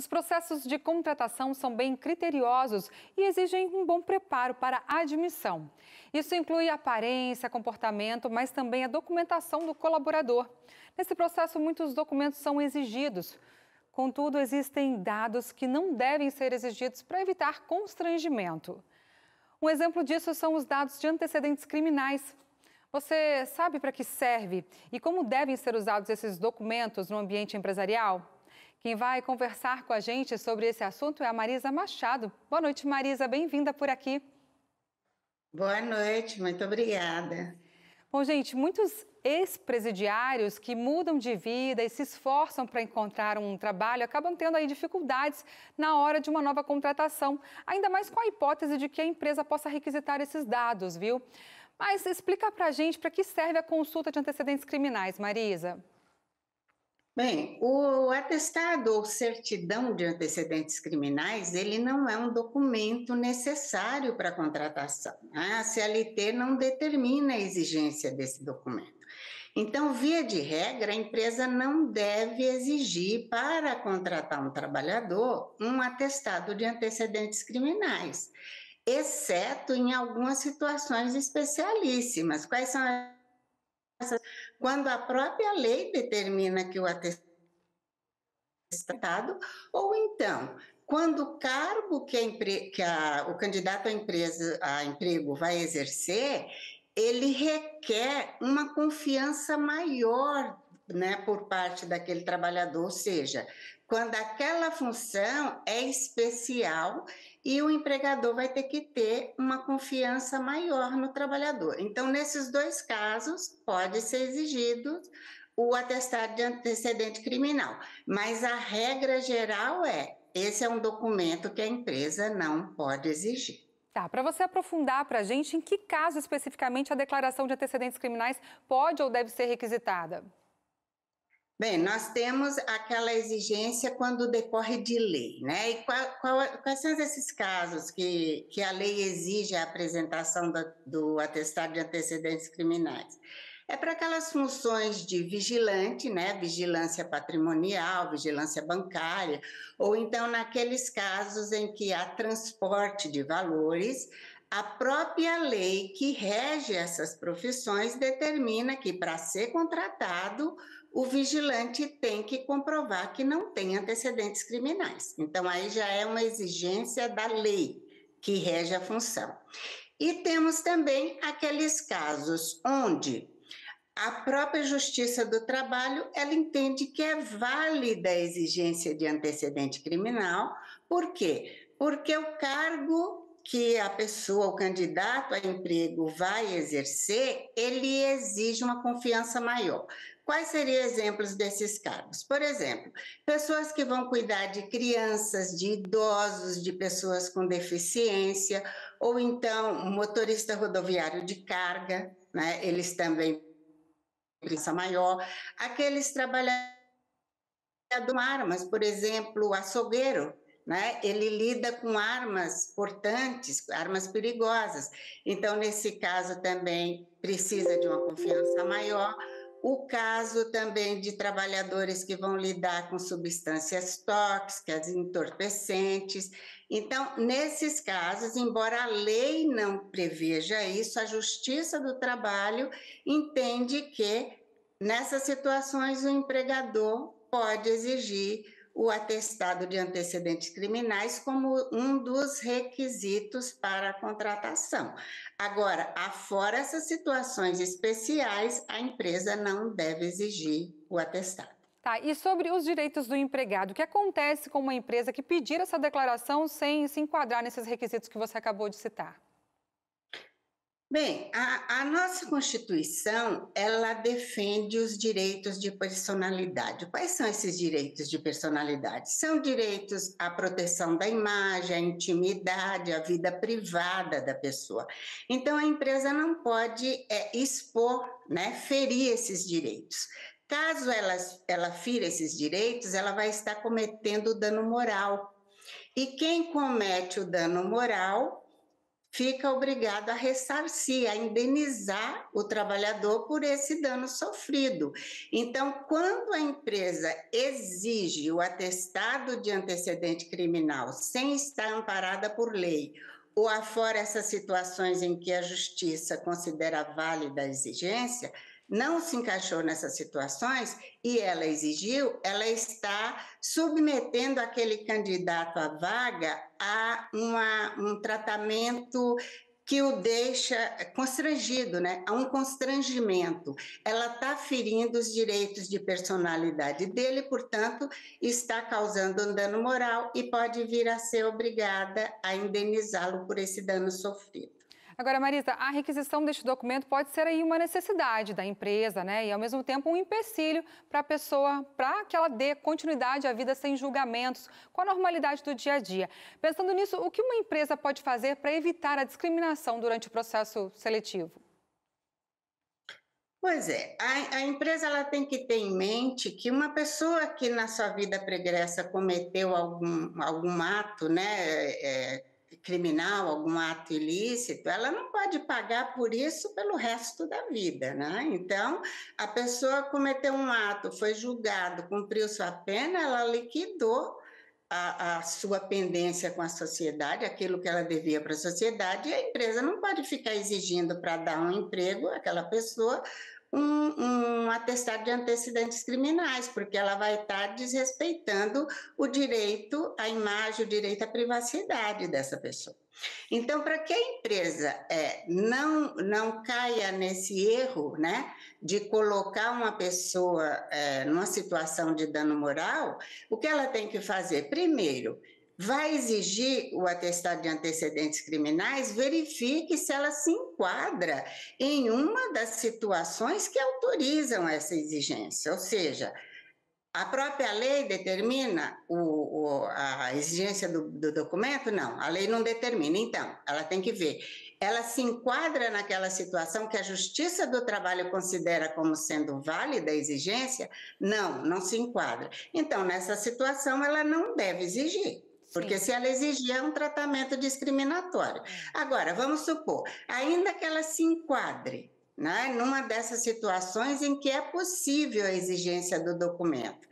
Os processos de contratação são bem criteriosos e exigem um bom preparo para a admissão. Isso inclui aparência, comportamento, mas também a documentação do colaborador. Nesse processo, muitos documentos são exigidos. Contudo, existem dados que não devem ser exigidos para evitar constrangimento. Um exemplo disso são os dados de antecedentes criminais. Você sabe para que serve e como devem ser usados esses documentos no ambiente empresarial? Quem vai conversar com a gente sobre esse assunto é a Marisa Machado. Boa noite, Marisa. Bem-vinda por aqui. Boa noite, muito obrigada. Bom, gente, muitos ex-presidiários que mudam de vida e se esforçam para encontrar um trabalho acabam tendo aí dificuldades na hora de uma nova contratação, ainda mais com a hipótese de que a empresa possa requisitar esses dados, viu? Mas explica para a gente para que serve a consulta de antecedentes criminais, Marisa. Bem, o atestado ou certidão de antecedentes criminais, ele não é um documento necessário para a contratação. A CLT não determina a exigência desse documento. Então, via de regra, a empresa não deve exigir para contratar um trabalhador um atestado de antecedentes criminais, exceto em algumas situações especialíssimas. Quais são quando a própria lei determina que o atestado, ou então, quando o cargo o candidato a emprego vai exercer, ele requer uma confiança maior, né, por parte daquele trabalhador, ou seja, quando aquela função é especial e o empregador vai ter que ter uma confiança maior no trabalhador. Então, nesses dois casos, pode ser exigido o atestado de antecedente criminal, mas a regra geral esse é um documento que a empresa não pode exigir. Tá, para você aprofundar para a gente, em que caso especificamente a declaração de antecedentes criminais pode ou deve ser requisitada? Bem, nós temos aquela exigência quando decorre de lei, né? E quais são esses casos que a lei exige a apresentação do atestado de antecedentes criminais? É para aquelas funções de vigilante, né? Vigilância patrimonial, vigilância bancária, ou então naqueles casos em que há transporte de valores. A própria lei que rege essas profissões determina que, para ser contratado, o vigilante tem que comprovar que não tem antecedentes criminais. Então, aí já é uma exigência da lei que rege a função. E temos também aqueles casos onde a própria Justiça do Trabalho, ela entende que é válida a exigência de antecedente criminal. Por quê? Porque o cargo que a pessoa, o candidato a emprego vai exercer, ele exige uma confiança maior. Quais seriam exemplos desses cargos? Por exemplo, pessoas que vão cuidar de crianças, de idosos, de pessoas com deficiência, ou então motorista rodoviário de carga, né? Eles também precisam maior. Aqueles trabalhadores com armas, por exemplo, o açougueiro, né? Ele lida com armas portantes, armas perigosas. Então, nesse caso também precisa de uma confiança maior. O caso também de trabalhadores que vão lidar com substâncias tóxicas, entorpecentes. Então, nesses casos, embora a lei não preveja isso, a Justiça do Trabalho entende que, nessas situações, o empregador pode exigir o atestado de antecedentes criminais como um dos requisitos para a contratação. Agora, afora essas situações especiais, a empresa não deve exigir o atestado. Tá, e sobre os direitos do empregado, o que acontece com uma empresa que pedir essa declaração sem se enquadrar nesses requisitos que você acabou de citar? Bem, a nossa Constituição, ela defende os direitos de personalidade. Quais são esses direitos de personalidade? São direitos à proteção da imagem, à intimidade, à vida privada da pessoa. Então, a empresa não pode expor, né, ferir esses direitos. Caso ela fira esses direitos, ela vai estar cometendo dano moral. E quem comete o dano moral fica obrigado a ressarcir, a indenizar o trabalhador por esse dano sofrido. Então, quando a empresa exige o atestado de antecedente criminal sem estar amparada por lei, ou afora essas situações em que a justiça considera válida a exigência, não se encaixou nessas situações e ela exigiu, ela está submetendo aquele candidato à vaga a um tratamento que o deixa constrangido, né? A um constrangimento. Ela está ferindo os direitos de personalidade dele, portanto, está causando um dano moral e pode vir a ser obrigada a indenizá-lo por esse dano sofrido. Agora, Marisa, a requisição deste documento pode ser aí uma necessidade da empresa, né? E, ao mesmo tempo, um empecilho para a pessoa, para que ela dê continuidade à vida sem julgamentos, com a normalidade do dia a dia. Pensando nisso, o que uma empresa pode fazer para evitar a discriminação durante o processo seletivo? Pois é, a empresa ela tem que ter em mente que uma pessoa que na sua vida pregressa cometeu algum ato, né, criminal, algum ato ilícito, ela não pode pagar por isso pelo resto da vida, né? Então, a pessoa cometeu um ato, foi julgado, cumpriu sua pena, ela liquidou a sua pendência com a sociedade, aquilo que ela devia para a sociedade, e a empresa não pode ficar exigindo para dar um emprego àquela pessoa um atestado de antecedentes criminais, porque ela vai estar desrespeitando o direito à imagem, o direito à privacidade dessa pessoa. Então, para que a empresa não caia nesse erro, né, de colocar uma pessoa numa situação de dano moral, o que ela tem que fazer? Primeiro, vai exigir o atestado de antecedentes criminais, verifique se ela se enquadra em uma das situações que autorizam essa exigência, ou seja, a própria lei determina a exigência do documento? Não, a lei não determina. Então, ela tem que ver. Ela se enquadra naquela situação que a Justiça do Trabalho considera como sendo válida a exigência? Não, não se enquadra. Então, nessa situação, ela não deve exigir. Porque se ela exigir, é um tratamento discriminatório. Agora, vamos supor, ainda que ela se enquadre, né, numa dessas situações em que é possível a exigência do documento.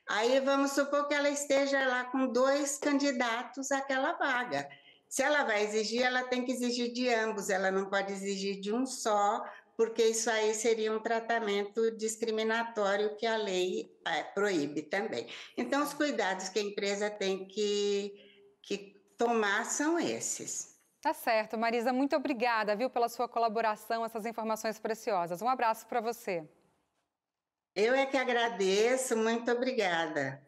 Aí vamos supor que ela esteja lá com 2 candidatos àquela vaga. Se ela vai exigir, ela tem que exigir de ambos, ela não pode exigir de um só, porque isso aí seria um tratamento discriminatório que a lei proíbe também. Então, os cuidados que a empresa tem que tomar são esses. Tá certo, Marisa, muito obrigada, viu, pela sua colaboração, essas informações preciosas. Um abraço para você. Eu é que agradeço, muito obrigada.